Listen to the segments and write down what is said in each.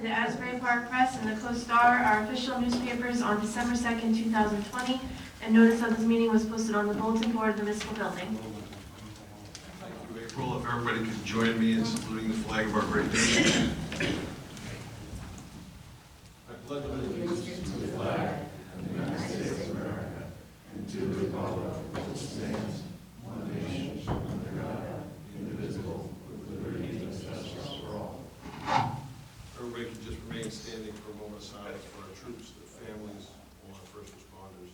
the Asbury Park Press and the Co-Star, our official newspapers, on December 2nd, 2020, and notice of this meeting was posted on the bulletin board of the municipal building. Thank you, April. If everybody could join me in saluting the flag of our great nation. I pledge allegiance to the flag of the United States of America and to the republic which stands one nation under God, indivisible, with liberty and justice for all. Everybody can just remain standing for a moment of silence for our troops, their families, all our first responders.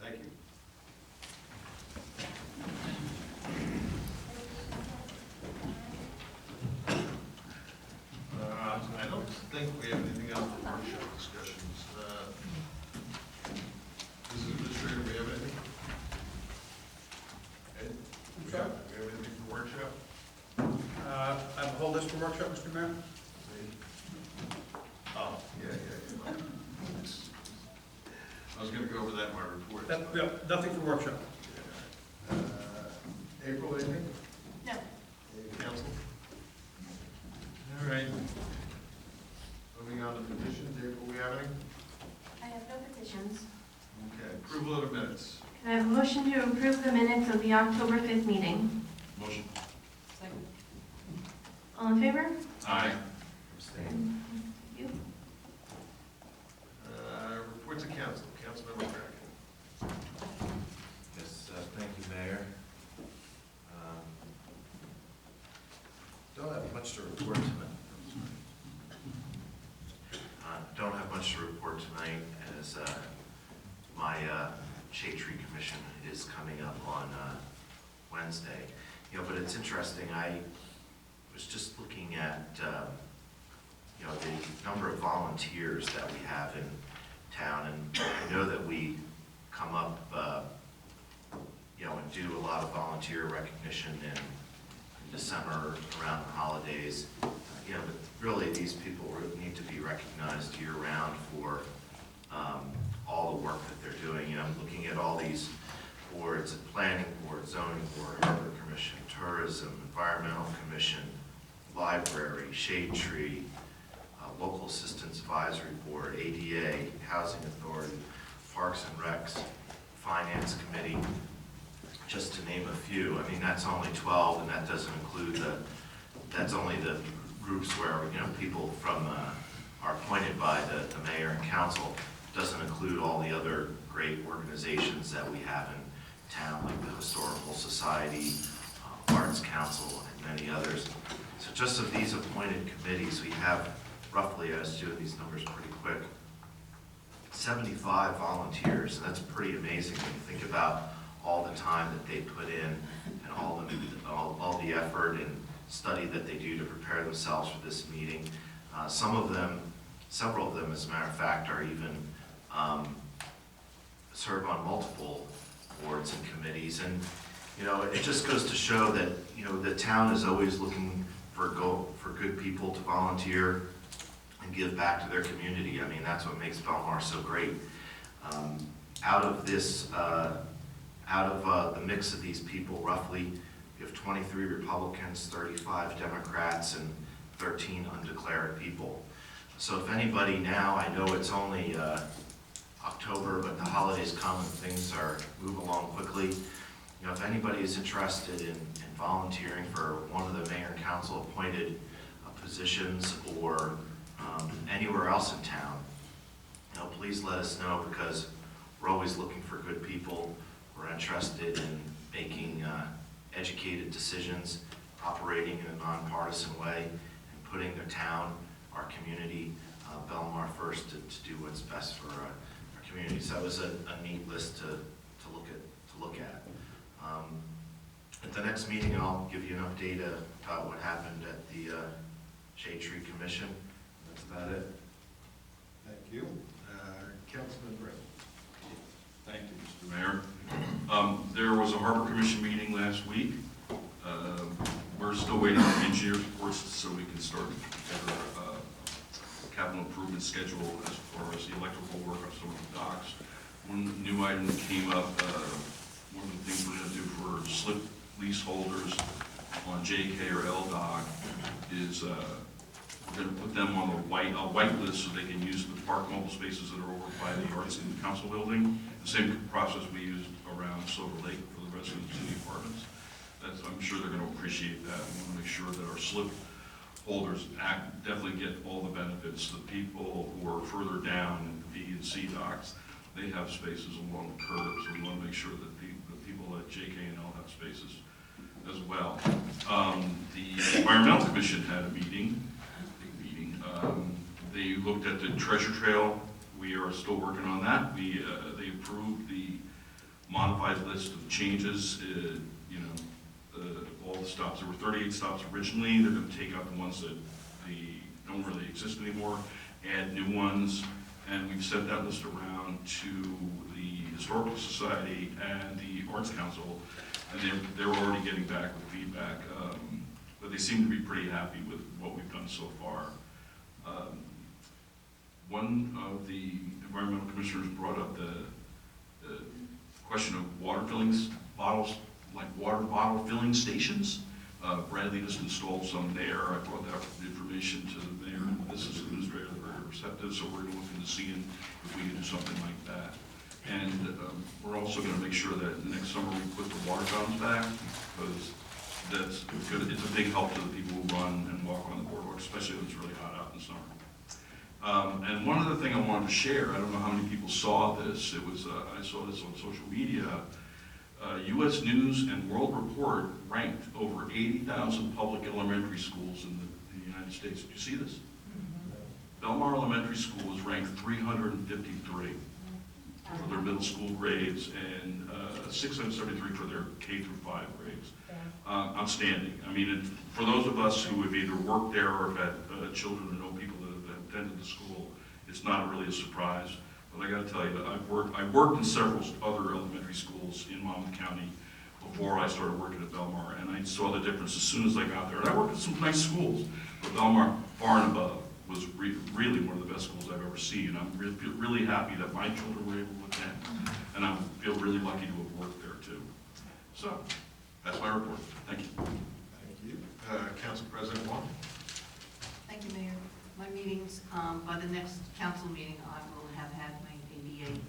Thank you. I don't think we have anything else for workshop discussions. Mrs. Administrator, we have anything? Ed? We have anything for workshop? I have a whole list for workshop, Mr. Mayor. Oh, yeah. I was going to go over that in my report. Yeah, nothing for workshop. April, anything? No. Council? All right. Moving on to petitions. April, we have any? I have no petitions. Okay. Approval of the minutes. Can I have a motion to approve the minutes of the October 5th meeting? Motion. Second. All in favor? Aye. Thank you. Reports of council. Councilmember Bracken. Yes, thank you, Mayor. Don't have much to report tonight. Don't have much to report tonight as my Shade Tree Commission is coming up on Wednesday. But it's interesting. I was just looking at the number of volunteers that we have in town, and I know that we come up and do a lot of volunteer recognition in December around the holidays. But really these people need to be recognized year-round for all the work that they're doing. I'm looking at all these boards: Planning Board, Zoning Board, Harbor Commission, Tourism, Environmental Commission, Library, Shade Tree, Local Assistance Advisory Board, ADA, Housing Authority, Parks and Recs, Finance Committee, just to name a few. I mean, that's only 12, and that doesn't include that's only the groups where, people from are appointed by the mayor and council. It doesn't include all the other great organizations that we have in town, like the Historical Society, Arts Council, and many others. So just of these appointed committees, we have roughly, I was doing these numbers pretty quick, 75 volunteers, and that's pretty amazing when you think about all the time that they put in and all the effort and study that they do to prepare themselves for this meeting. Several of them, as a matter of fact, are even serve on multiple boards and committees. And it just goes to show that the town is always looking for good people to volunteer and give back to their community. I mean, that's what makes Belmar so great. Out of the mix of these people, roughly, we have 23 Republicans, 35 Democrats, and 13 undeclared people. So if anybody now, I know it's only October, but the holidays come and things move along quickly. If anybody is interested in volunteering for one of the mayor and council appointed positions or anywhere else in town, please let us know, because we're always looking for good people. We're interested in making educated decisions, operating in a nonpartisan way, and putting the town, our community, Belmar first to do what's best for our community. So that was a neat list to look at. At the next meeting, I'll give you an update about what happened at the Shade Tree Commission. That's about it. Thank you. Councilman Bray. Thank you, Mr. Mayor. There was a Harbor Commission meeting last week. We're still waiting on engineer reports so we can start together a capital improvement schedule as far as the electrical work on some of the docks. One new item that came up, one of the things we're going to do for slip leaseholders on JK or LDOC is we're going to put them on a white list so they can use the park mobile spaces that are over by the Arts and Council building. The same process we used around Silver Lake for the residents in the apartments. I'm sure they're going to appreciate that. We want to make sure that our slip holders definitely get all the benefits. The people who are further down in the B and C docks, they have spaces along the curb, so we want to make sure that the people at JK and L have spaces as well. The Environmental Commission had a meeting, big meeting. They looked at the treasure trail. We are still working on that. They approved the modified list of changes. All the stops. There were 38 stops originally. They're going to take out the ones that don't really exist anymore, add new ones, and we've sent that list around to the Historical Society and the Arts Council, and they're already getting back with feedback. But they seem to be pretty happy with what we've done so far. One of the environmental commissioners brought up the question of water fillings bottles, like water bottle filling stations. Bradley just installed some there. I brought that information to the mayor and the business administrator. They're very receptive, so we're going to look into seeing if we can do something like that. And we're also going to make sure that next summer we put the water fountains back, because that's good. It's a big help to the people who run and walk on the boardwalk, especially when it's really hot out in the summer. And one other thing I wanted to share, I don't know how many people saw this. It was I saw this on social media. U.S. News and World Report ranked over 80,000 public elementary schools in the United States. Did you see this? Belmar Elementary School is ranked 353 for their middle school grades and 673 for their K through 5 grades. Outstanding. I mean, for those of us who have either worked there or have had children or know people that have attended the school, it's not really a surprise. But I got to tell you, I worked in several other elementary schools in Monmouth County before I started working at Belmar, and I saw the difference as soon as I got there. And I worked at some nice schools, but Belmar, far and above, was really one of the best schools I've ever seen. I'm really happy that my children were able to attend, and I feel really lucky to have worked there too. So that's my report. Thank you. Thank you. Council President Wong. Thank you, Mayor. My meetings, by the next council meeting, I will have had my ADA and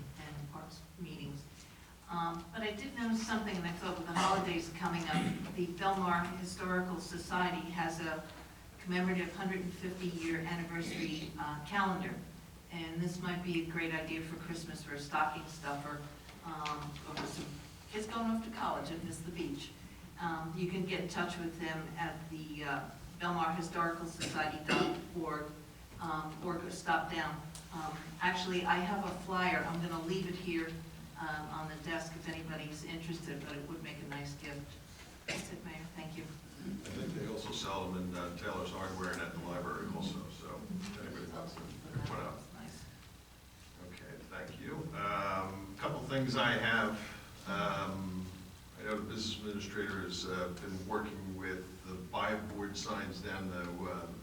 parks meetings. But I did notice something, and I thought with the holidays coming up, the Belmar Historical Society has a commemorative 150-year anniversary calendar. And this might be a great idea for Christmas for a stocking stuffer, or for some kids going off to college and miss the beach. You can get in touch with them at the BelmarHistoricalSociety.org, or stop down. Actually, I have a flyer. I'm going to leave it here on the desk if anybody's interested, but it would make a nice gift. That's it, Mayor. Thank you. I think they also sell them in Taylor's Hardware and at the library also, so if anybody wants to pick one up. Nice. Okay, thank you. Couple things I have. I know the business administrator has been working with the buy board signs down the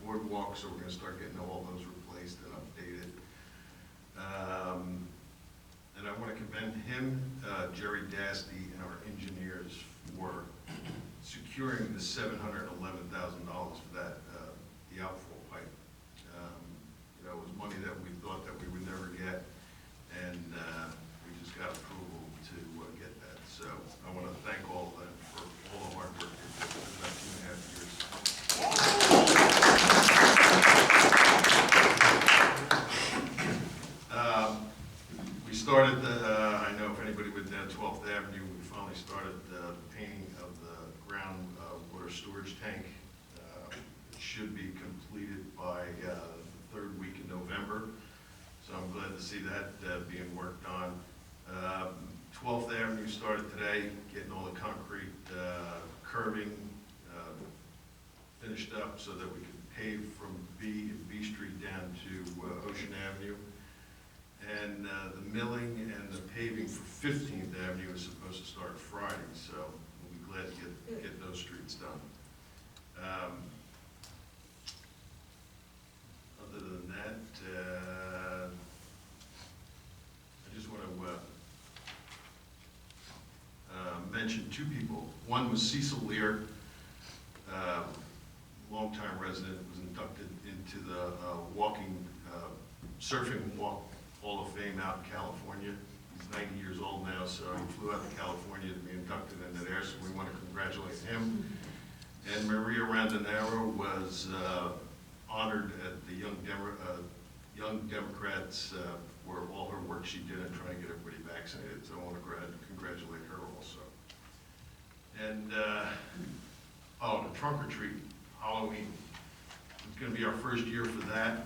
boardwalk, so we're going to start getting all those replaced and updated. And I want to commend him, Jerry Dasty, and our engineers for securing the $711,000 for that, the outfall pipe. It was money that we thought that we would never get, and we just got approval to get that. So I want to thank all of them for all the hard work they did for about 2.5 years. We started I know if anybody went down 12th Avenue, we finally started the painting of the ground water storage tank. It should be completed by the third week in November. So I'm glad to see that being worked on. 12th Avenue started today, getting all the concrete curving finished up so that we can pave from B and B Street down to Ocean Avenue. And the milling and the paving for 15th Avenue is supposed to start Friday, so we'll be glad to get those streets done. Other than that, I just want to mention two people. One was Cecil Lear. resident, was inducted into the surfing walk Hall of Fame out in California. He's 90 years old now, so he flew out to California to be inducted into there, so we want to congratulate him. And Maria Randonero was honored at the Young Democrats for all her work she did in trying to get everybody vaccinated, so I want to congratulate her also. And, the trunk or treat, Halloween. It's going to be our first year for that.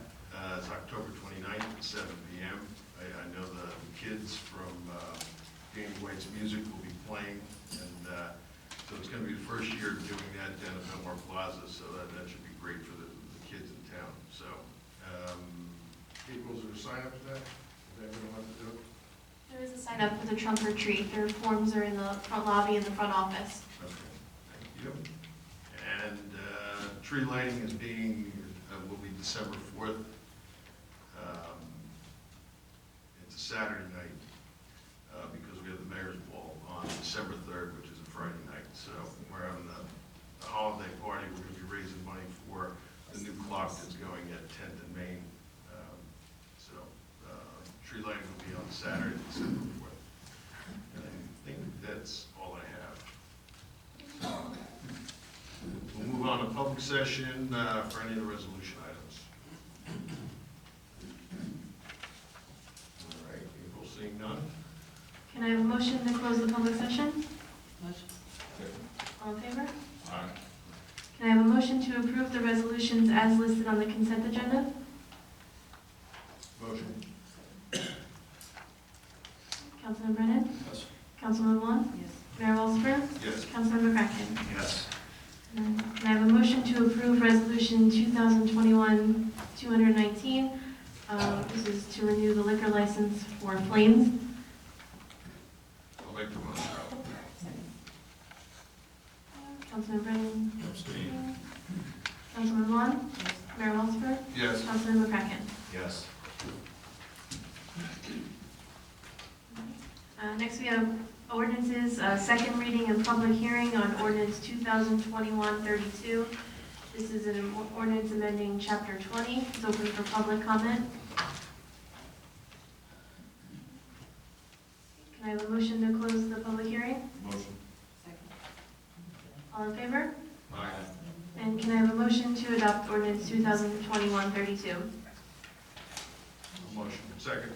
It's October 29th at 7 p.m. I know the kids from Danny White's music will be playing, and so it's going to be the first year doing that down at Belmar Plaza, so that should be great for the kids in town. So, April, is there a sign up for that? Does everyone want to do it? There is a sign up for the trunk or treat. Their forms are in the front lobby in the front office. Okay, thank you. And tree lighting will be December 4th. It's a Saturday night because we have the Mayor's Ball on December 3rd, which is a Friday night. So we're having the holiday party. We're going to be raising money for the new clock that's going at 10th and Main. Tree lighting will be on Saturday, December 4th. And I think that's all I have. We'll move on to public session for any of the resolution items. All right, April, seeing none? Can I have a motion to close the public session? Motion. All in favor? Aye. Can I have a motion to approve the resolutions as listed on the consent agenda? Motion. Councilman Brennan? Yes. Councilman Vaughn? Yes. Mayor Walsifer? Yes. Councilmember Cracken? Yes. Can I have a motion to approve Resolution 2021-219? This is to renew the liquor license for Flames. I'll make the motion. Councilman Brennan? Abstain. Councilman Vaughn? Yes. Mayor Walsifer? Yes. Councilmember Cracken? Yes. Next, we have ordinances, second reading and public hearing on ordinance 2021-32. This is an ordinance amending Chapter 20. It's open for public comment. Can I have a motion to close the public hearing? Motion. Second. All in favor? Aye. And can I have a motion to adopt ordinance 2021-32? Motion. Second.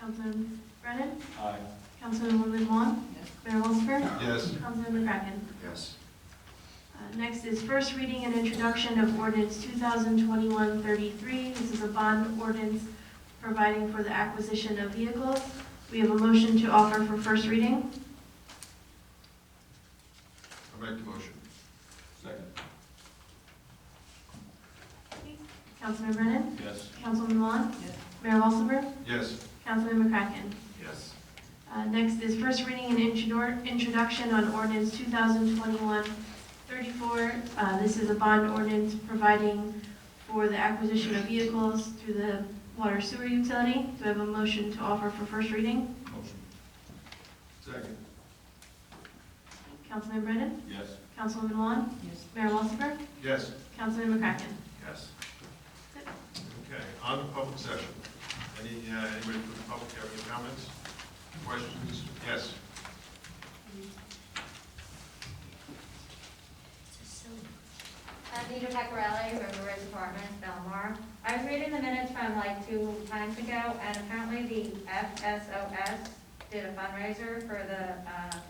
Councilman Brennan? Aye. Councilwoman Vaughn? Yes. Mayor Walsifer? Yes. Councilmember Cracken? Yes. Next is first reading and introduction of ordinance 2021-33. This is a bond ordinance providing for the acquisition of vehicles. We have a motion to offer for first reading. I make the motion. Second. Councilman Brennan? Yes. Councilman Vaughn? Yes. Mayor Walsifer? Yes. Councilmember Cracken? Yes. Next is first reading and introduction on ordinance 2021-34. This is a bond ordinance providing for the acquisition of vehicles through the water sewer utility. Do I have a motion to offer for first reading? Motion. Second. Councilman Brennan? Yes. Councilwoman Vaughn? Yes. Mayor Walsifer? Yes. Councilmember Cracken? Yes. Okay, on to public session. Anybody from the public have any comments, questions? Yes. Anita Pecorelli, River Ridge Apartments, Belmar. I was reading the minutes from like 2 times ago, and apparently the FSOS did a fundraiser for the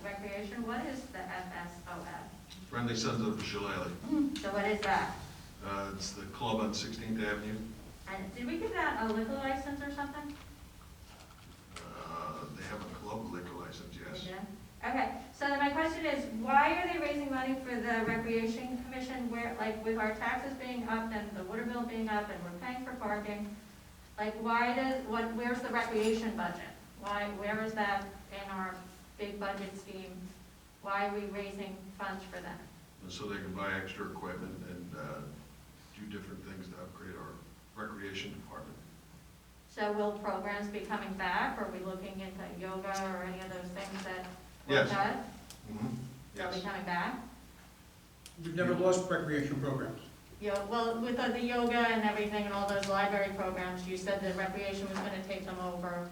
recreation. What is the FSOS? Friendly Sons of the Shillelagh. So what is that? It's the club on 16th Avenue. And did we give that a liquor license or something? They have a club liquor license, yes. They did? Okay, so then my question is, why are they raising money for the Recreation Commission where, like, with our taxes being up and the water bill being up and we're paying for parking? Like, where's the recreation budget? Where is that in our big budget scheme? Why are we raising funds for that? And so they can buy extra equipment and do different things to upgrade our recreation department. So will programs be coming back? Are we looking into yoga or any of those things that Yes. were done? Mm-hmm. They'll Yes. be coming back? We've never lost recreation programs. Yeah, well, with the yoga and everything and all those library programs, you said that recreation was gonna take them over,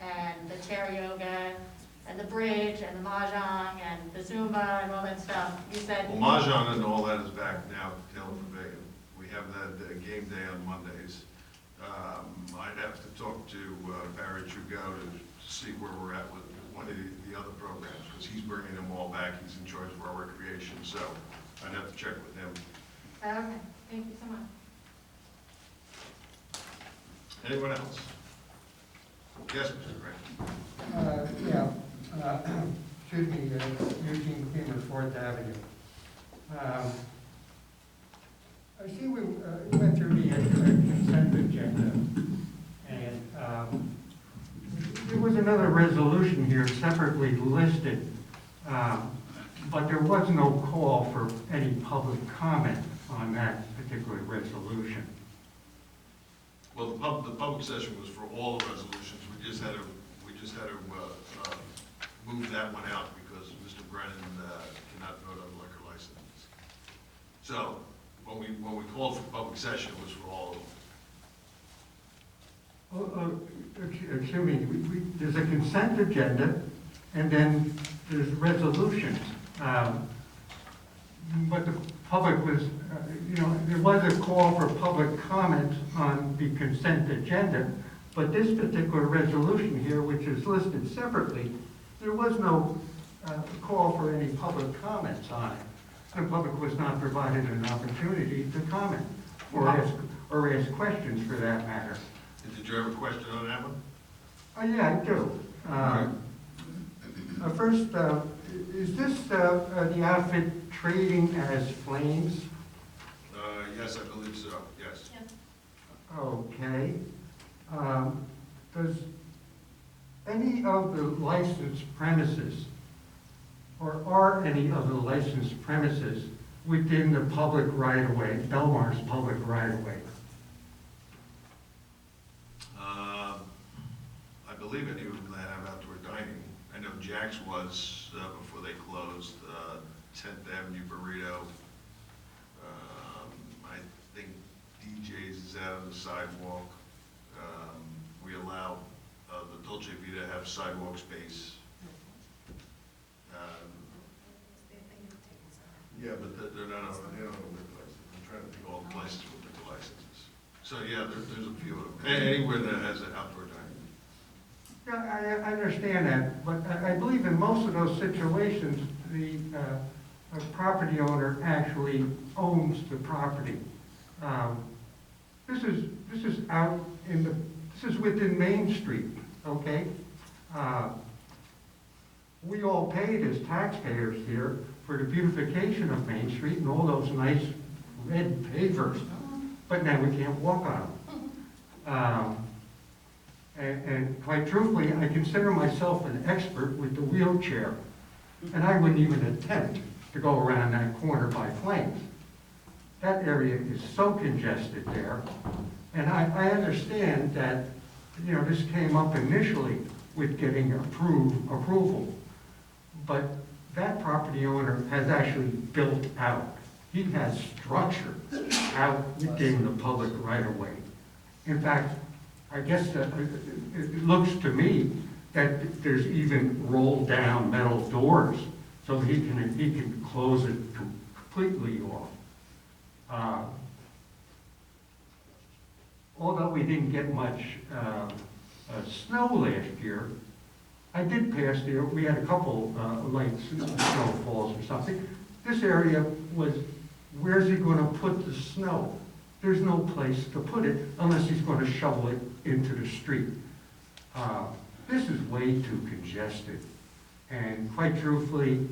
and the chair yoga, and the bridge, and the mahjong, and the Zumba, and all that stuff. You said. Well, Mahjong and all that is back now, Taylor Pavilion. We have that game day on Mondays. I'd have to talk to Barry Trudeau to see where we're at with one of the other programs, because he's bringing them all back. He's in charge of our recreation, so I'd have to check with him. Okay, thank you so much. Anyone else? Yes, Mr. Grant. Excuse me, Eugene Cleaver, Fourth Avenue. I see we went through the consent agenda, and there was another resolution here separately listed, but there was no call for any public comment on that particular resolution. Well, the public session was for all the resolutions. We just had to move that one out because Mr. Brennan cannot vote on liquor licenses. So when we called for public session, it was for all of them. Excuse me, there's a consent agenda, and then there's resolutions. But the public was, there was a call for public comment on the consent agenda, but this particular resolution here, which is listed separately, there was no call for any public comments on it. The public was not provided an opportunity to comment or ask questions for that matter. Did you have a question on that one? Yeah, I do. First, is this the outfit trading as Flames? Yes, I believe so, yes. Okay. Does any of the licensed premises, or are any of the licensed premises within the public right-of-way, Belmar's public right-of-way? I believe any of them that have outdoor dining. I know Jack's was before they closed, 10th Avenue Burrito. I think DJ's is out on the sidewalk. We allow the Dolce Vita have sidewalk space. Yeah, but they're not on, they don't have a liquor license. I'm trying to think of all the places with liquor licenses. So yeah, there's a few of them. Anywhere that has an outdoor dining. Yeah, I understand that, but I believe in most of those situations, the property owner actually owns the property. This is out in this is within Main Street, okay? We all paid as taxpayers here for the beautification of Main Street and all those nice red pavers, but now we can't walk on them. And quite truthfully, I consider myself an expert with the wheelchair, and I wouldn't even attempt to go around that corner by Flames. That area is so congested there, and I understand that, this came up initially with getting approval, but that property owner has actually built out. He has structure out within the public right-of-way. In fact, I guess that it looks to me that there's even rolled down metal doors so he can close it completely off. Although we didn't get much snow last year, I did pass there. We had a couple light snowfalls or something. This area was, where's he going to put the snow? There's no place to put it unless he's going to shovel it into the street. This is way too congested. And quite truthfully,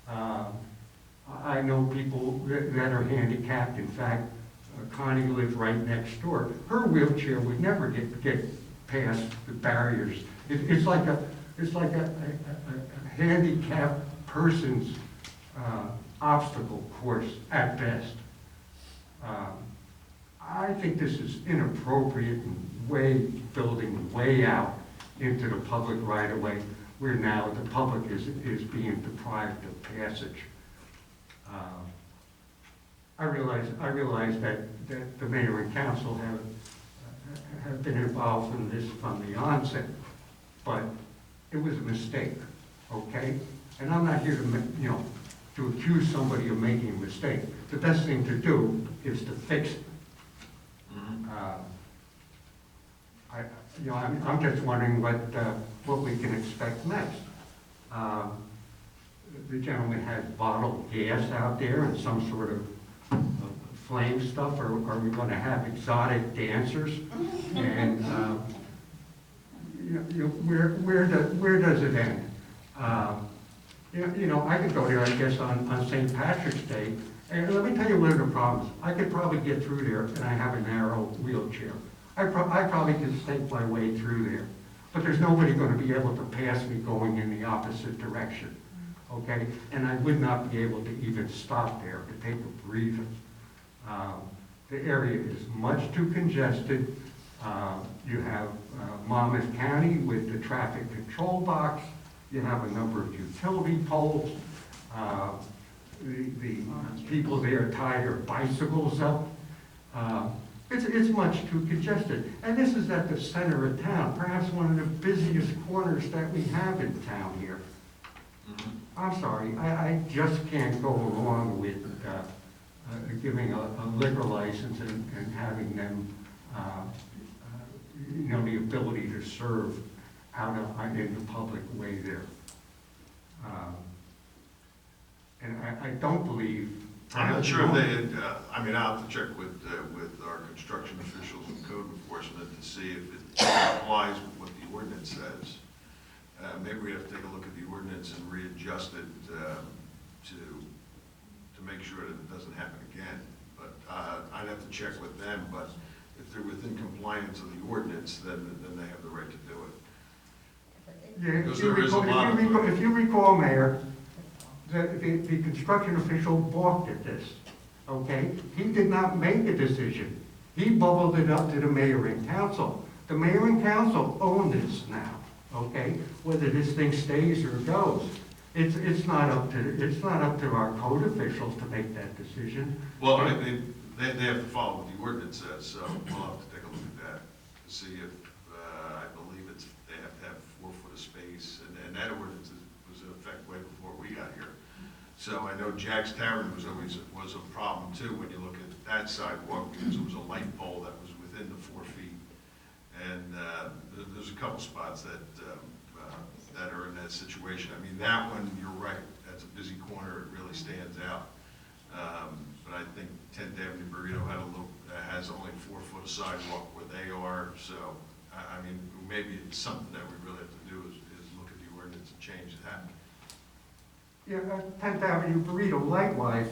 I know people that are handicapped. In fact, Connie lives right next door. Her wheelchair would never get past the barriers. It's like a handicapped person's obstacle course at best. I think this is inappropriate and building way out into the public right-of-way, where now the public is being deprived of passage. I realize that the mayor and council have been involved in this from the onset, but it was a mistake, okay? And I'm not here to, to accuse somebody of making a mistake. The best thing to do is to fix it. I'm just wondering what we can expect next. The gentleman had bottled gas out there and some sort of flame stuff. Are we going to have exotic dancers? And where does it end? I could go there, I guess, on St. Patrick's Day. And let me tell you one of the problems. I could probably get through there, and I have a narrow wheelchair. I probably could stake my way through there. But there's nobody going to be able to pass me going in the opposite direction, okay? And I would not be able to even stop there to take a breather. The area is much too congested. You have Monmouth County with the traffic control box. You have a number of utility poles. The people there tie their bicycles up. It's much too congested. And this is at the center of town, perhaps one of the busiest corners that we have in town here. I'm sorry, I just can't go along with giving a liquor license and having them, the ability to serve out in the public way there. And I don't believe. I'm not sure if they had, I'll have to check with our construction officials and code enforcement to see if it complies with what the ordinance says. Maybe we have to take a look at the ordinance and readjust it to make sure that it doesn't happen again. But I'd have to check with them, but if they're within compliance of the ordinance, then they have the right to do it. Yeah, Because there is a lot of. if you recall, Mayor, the construction official balked at this, okay? He did not make a decision. He bubbled it up to the mayor and council. The mayor and council own this now, okay? Whether this thing stays or goes. It's not up to our code officials to make that decision. Well, they have to follow what the ordinance says, so we'll have to take a look at that to see if, I believe they have to have 4 foot of space, and that ordinance was in effect way before we got here. So I know Jack's Tavern was a problem too when you look at that sidewalk, because it was a light pole that was within the 4 feet. And there's a couple spots that are in that situation. I mean, that one, you're right, that's a busy corner, it really stands out. But I think 10th Avenue Burrito has only 4 foot of sidewalk where they are, so, I mean, maybe it's something that we really have to do is look at the ordinance and change that. Yeah, 10th Avenue Burrito likewise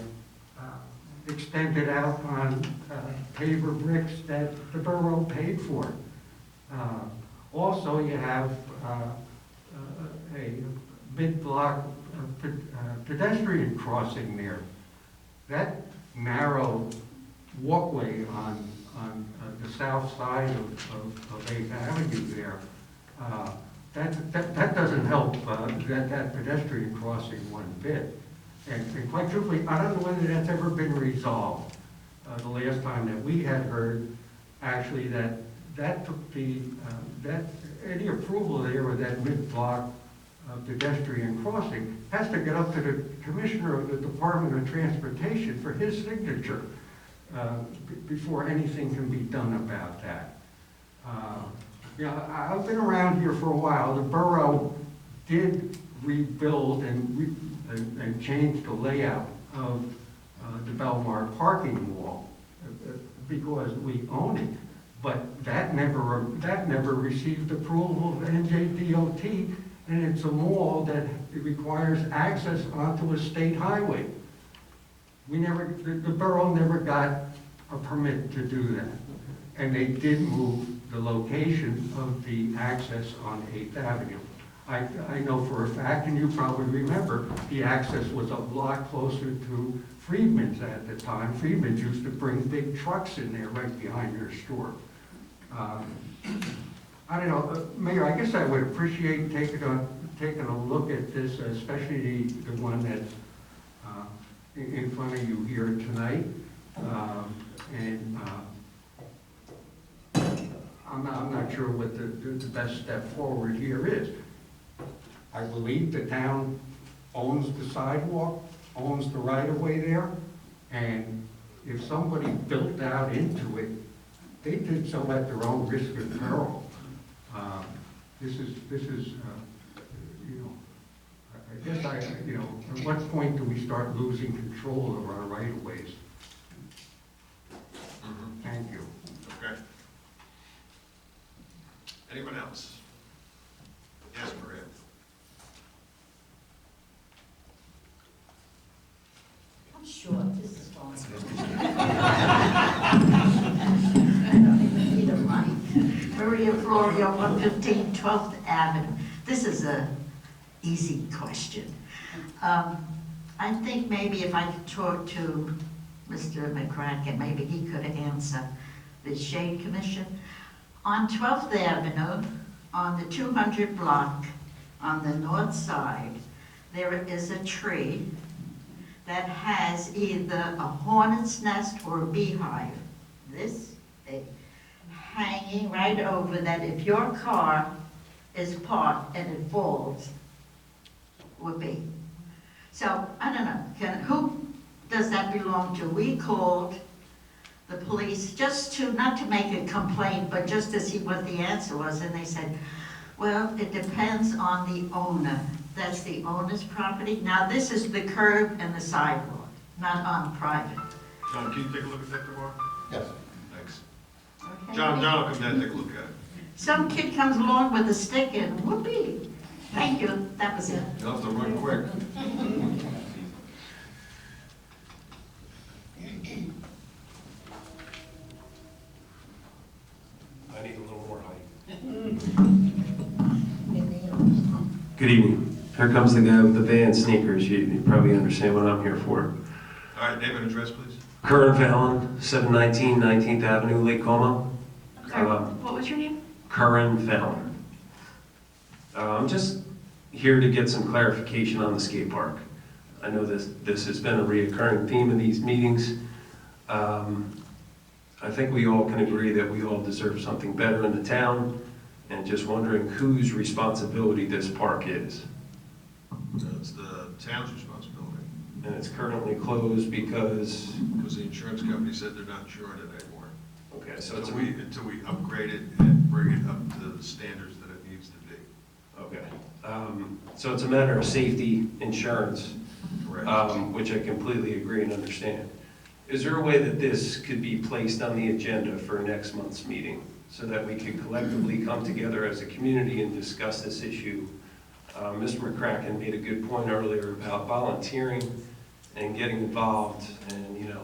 extended out on paver bricks that the borough paid for. Also, you have a mid-block pedestrian crossing there. That narrow walkway on the south side of 8th Avenue there, that doesn't help that pedestrian crossing one bit. And quite truthfully, I don't know whether that's ever been resolved. The last time that we had heard, actually, that took that any approval there of that mid-block pedestrian crossing has to get up to the commissioner of the Department of Transportation for his signature before anything can be done about that. I've been around here for a while. The borough did rebuild and change the layout of the Belmar parking wall because we own it. But that never received approval of NJDOT, and it's a mall that requires access onto a state highway. The borough never got a permit to do that. And they did move the location of the access on 8th Avenue. I know for a fact, and you probably remember, the access was a lot closer to Friedman's at the time. Friedman's used to bring big trucks in there right behind their store. I don't know, Mayor, I guess I would appreciate taking a look at this, especially the one that's in front of you here tonight, And I'm not sure what the best step forward here is. I believe the town owns the sidewalk, owns the right-of-way there, and if somebody built out into it, they did so at their own risk and peril. This is, you know, I guess at what point do we start losing control of our right-of-ways? Thank you. Okay. Anyone else? Yes, Maria? I'm sure this is going. I don't even need a mic. Maria Florio, 115 12th Avenue. This is a easy question. I think maybe if I could talk to Mr. McCracken, maybe he could answer the Shade Commission. On 12th Avenue, on the 200 block, on the north side, there is a tree that has either a hornet's nest or a beehive, this big, hanging right over that if your car is parked and it falls, would be. So, I don't know, who does that belong to? We called the police just to, not to make a complaint, but just to see what the answer was, and they said, well, it depends on the owner. That's the owner's property. Now, this is the curb and the sidewalk, not on private. John, can you take a look at that tomorrow? Yes. Thanks. Okay? John will come down and take a look at it. Some kid comes along with a stick and whoopee. Thank you, that was it. You'll have to run quick. I need a little more height. Good evening. Here comes the guy with the van sneakers. You probably understand what I'm here for. All right, name and address, please. Curran Fallon, 719 19th Avenue, Lake Como. I'm sorry, what was your name? Curran Fallon. I'm just here to get some clarification on the skate park. I know this has been a reoccurring theme in these meetings. I think we all can agree that we all deserve something better in the town, and just wondering whose responsibility this park is. It's the town's responsibility, And it's currently closed because, because the insurance company said they're not insuring it anymore. okay, so it's, Until we upgrade it and bring it up to the standards that it needs to be. okay. So it's a matter of safety insurance, Correct. which I completely agree and understand. Is there a way that this could be placed on the agenda for next month's meeting so that we could collectively come together as a community and discuss this issue? Mr. McCracken made a good point earlier about volunteering and getting involved and, you know,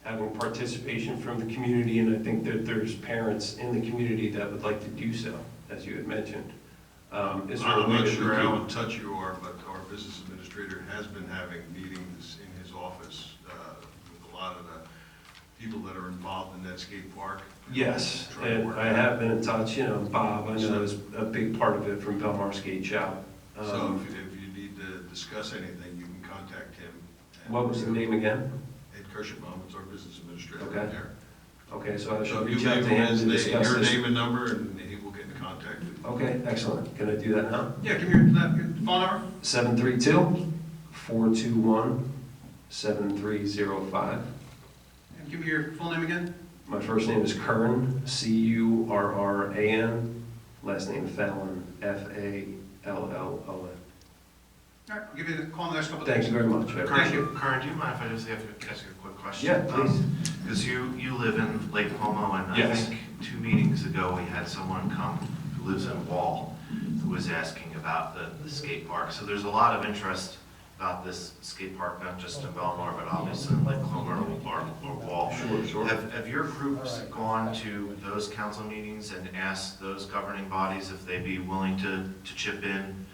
having participation from the community, and I think that there's parents in the community that would like to do so, as you had mentioned. Is there a I'm way not that sure we how could- in touch you are, but our business administrator has been having meetings in his office with a lot of the people that are involved in that skate park. Yes, Try to and work I it out. have been in touch, you know, Bob, I know is a big part of it from Belmar Skate Shop. So if you need to discuss anything, you can contact him. And- What was the name again? Ed Kirschenbaum, it's our business administrator Okay. right there. Okay, so I So should you reach out give to him him to discuss your this. name and number, and he will get in contact with you. Okay, excellent. Can I do that now? Yeah, give me your phone number. 732-421-7305. And give me your full name again. My first name is Curran, Curran. Last name Fallon, Fallon. All right, I'll give you the call in the next couple of days. Thank you very much. I appreciate it. Curran, do you mind if I just ask you a quick question? Yeah, please. Because you live in Lake Como, and I Yes. think 2 meetings ago, we had someone come who lives in Wall, who was asking about the skate park. So there's a lot of interest about this skate park, not just in Belmar, but obviously in Lake Como or Wall. Sure. Have your groups gone to those council meetings and asked those governing bodies if they'd be willing to chip in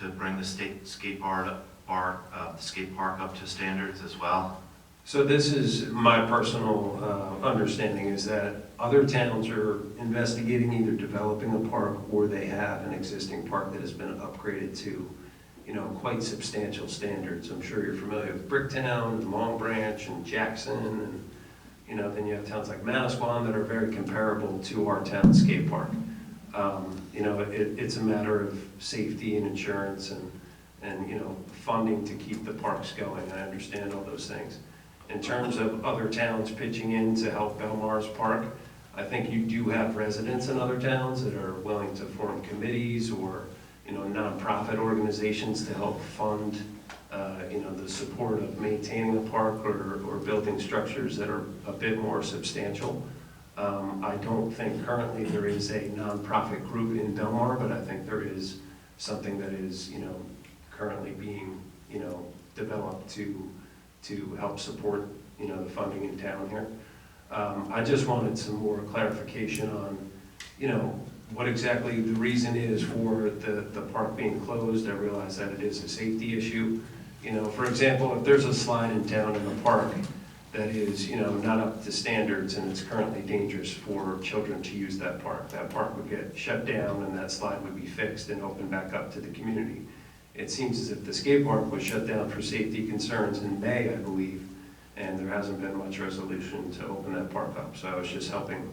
to bring the skate park up to standards as well? So this is my personal understanding, is that other towns are investigating either developing a park or they have an existing park that has been upgraded to, you know, quite substantial standards. I'm sure you're familiar with Bricktown and Long Branch and Jackson and then you have towns like Manasquan that are very comparable to our town skate park. It's a matter of safety and insurance and funding to keep the parks going. I understand all those things. In terms of other towns pitching in to help Belmar's park, I think you do have residents in other towns that are willing to form committees or, nonprofit organizations to help fund, the support of maintaining a park or building structures that are a bit more substantial. I don't think currently there is a nonprofit group in Belmar, but I think there is something that is, currently being, developed to help support, the funding in town here. I just wanted some more clarification on, what exactly the reason is for the park being closed. I realize that it is a safety issue. For example, if there's a slide in town in the park that is, not up to standards and it's currently dangerous for children to use that park would get shut down and that slide would be fixed and opened back up to the community. It seems as if the skate park was shut down for safety concerns in May, I believe, and there hasn't been much resolution to open that park up. So I was just helping,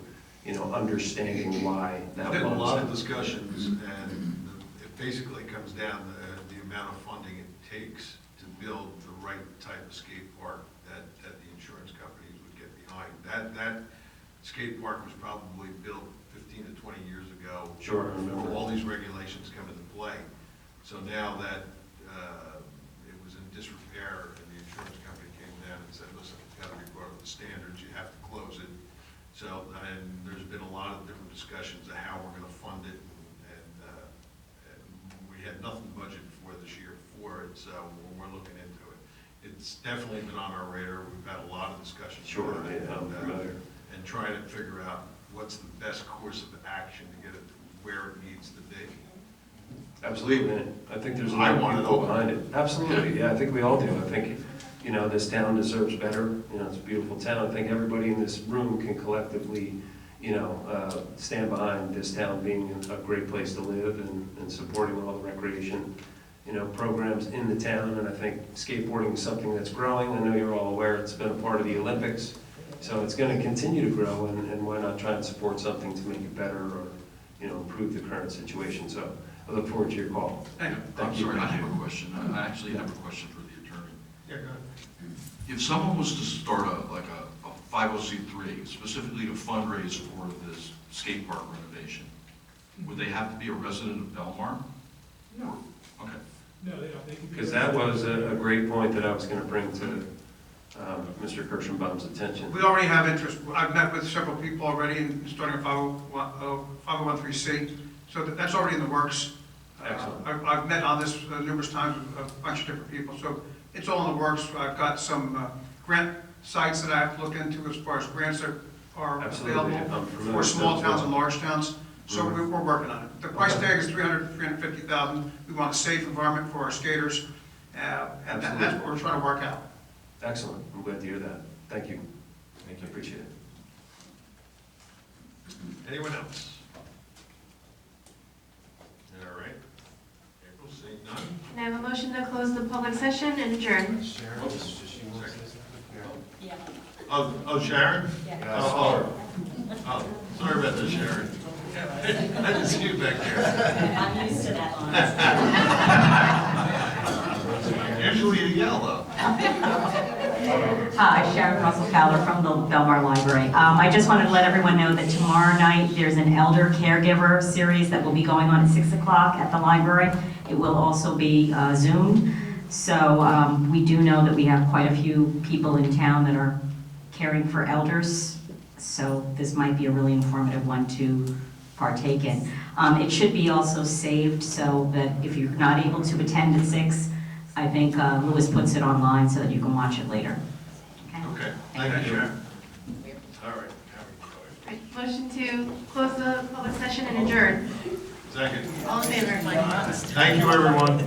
understanding why that There's been a lot of was. discussions, and it basically comes down to the amount of funding it takes to build the right type of skate park that the insurance companies would get behind. That skate park was probably built 15 to 20 years ago. Sure, I remember. Before all these regulations come into play. So now that it was in disrepair, and the insurance company came down and said, listen, it's got to be part of the standards, you have to close it. So, and there's been a lot of different discussions of how we're going to fund it, and we had nothing budgeted for this year for it, so we're looking into it. It's definitely been on our radar. We've had a lot of discussions. Sure, about it, I'm familiar. and trying to figure out what's the best course of action to get it to where it needs to be. Absolutely. I think there's a I lot of want it people open. behind it. Absolutely, yeah, I think we all do. I think, this town deserves better. It's a beautiful town. I think everybody in this room can collectively, stand behind this town being a great place to live and supporting all the recreation, programs in the town. And I think skateboarding is something that's growing. I know you're all aware it's been a part of the Olympics. So it's going to continue to grow, and why not try and support something to make it better or, improve the current situation. So I look forward to your call. I'm Thank you. sorry, I have a question. I actually have a question for the attorney. Yeah, go ahead. If someone was to start a 50C3, specifically to fundraise for this skate park renovation, would they have to be a resident of Belmar? No, Okay. no, they don't. They can be. Because that was a great point that I was going to bring to Mr. Kirschenbaum's attention. We already have interest. I've met with several people already in starting a 501(c), so that's already in the works. Excellent. I've met on this numerous times with a bunch of different people, so it's all in the works. I've got some grant sites that I have to look into as far as grants that are Absolutely. available I'm familiar for with small those. towns and large towns. So Mhm. we're working on it. The price Okay. tag is $350,000. We want a safe environment for our skaters, and that's what we're trying to work out. Excellent. I'm glad to hear that. Thank you. I appreciate it. Anyone else? All right. April, seeing none? Can I have a motion to close the public session and adjourn? Oh, Sharon? Oh, sorry about that, Sharon. I didn't see you back there. I'm used to that Usually you yell, though. Hi, Sharon Russell Fowler from the Belmar Library. I just wanted to let everyone know that tomorrow night there's an elder caregiver series that will be going on at 6 o'clock at the library. It will also be Zoomed. So we do know that we have quite a few people in town that are caring for elders. So this might be a really informative one to partake in. It should be also saved so that if you're not able to attend at 6, I think Louis puts it online so that you can watch it later. Okay, thank you, Sharon. All right. Right, motion to close the public session and adjourn. Second. All in favor? Thank you, everyone.